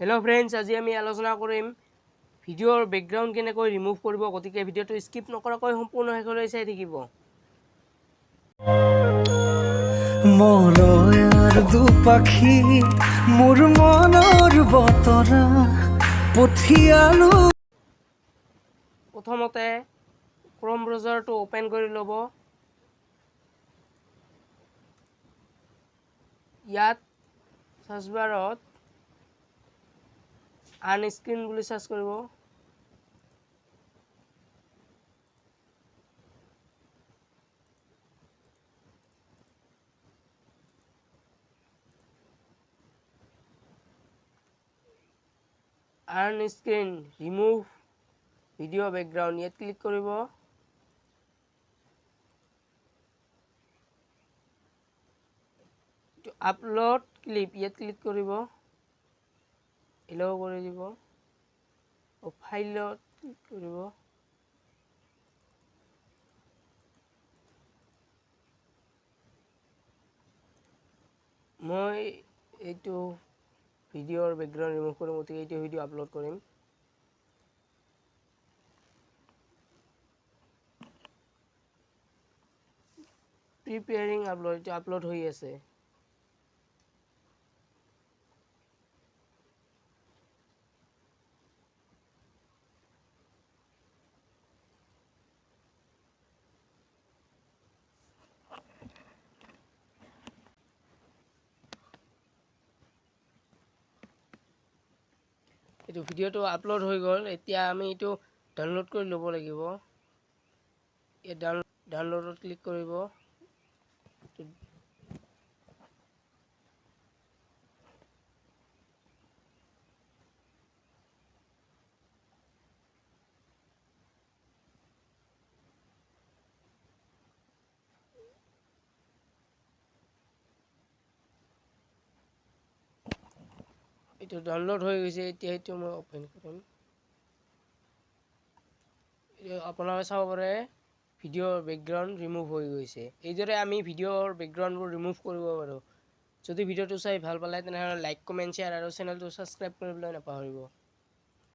Hello friends, आज आमी आलोचना करिम ভিডিওৰ বেকগ্ৰাউণ্ড কেনেকৈ ৰিমুভ কৰিব। গতিকে ভিডিওটো স্কিপ নকৰাকৈ সম্পূৰ্ণ শেষলৈ চাই থাকিব। মলয়াৰ দুপাখি মোৰ মনৰ বতৰা পঠিয়ালো। প্ৰথমতে ক্ৰোম ব্ৰাউজাৰটো ওপেন কৰি ল'ব। ইয়াত সাৰ্চ বাৰত আনস্ক্ৰীন বুলি সাৰ্চ কৰিব। আনস্ক্ৰীন ৰিমুভ ভিডিও বেকগ্ৰাউণ্ড ইয়াত ক্লিক কৰিব। আপলোড ক্লিপ ইয়াত ক্লিক কৰিব। এলাও কৰি দিব। ফাইলত ক্লিক কৰিব। মই এইটো ভিডিওৰ বেকগ্ৰাউণ্ড ৰিমুভ কৰিম, গতিকে এইটো ভিডিও আপলোড কৰিম। প্ৰিপেয়াৰিং আপলোড, এইটো আপলোড হৈ আছে। এইটো ভিডিওটো আপলোড হৈ গ'ল। এতিয়া আমি এইটো ডাউনলোড কৰি ল'ব লাগিব। এই ডাউনলোডত ক্লিক কৰিব। এইটো ডাউনলোড হৈ গৈছে। এতিয়া এইটো মই ওপেন কৰিম। আপোনালোকে চাব পাৰে ভিডিওৰ বেকগ্ৰাউণ্ড ৰিমুভ হৈ গৈছে। এইদৰে আমি ভিডিওৰ বেকগ্ৰাউণ্ডবোৰ ৰিমুভ কৰিব পাৰোঁ। যদি ভিডিওটো চাই ভাল পালে তেনেহ'লে লাইক, কমেণ্ট, শ্বেয়াৰ আৰু চেনেলটো ছাবস্ক্ৰাইব কৰিবলৈ নাপাহৰিব।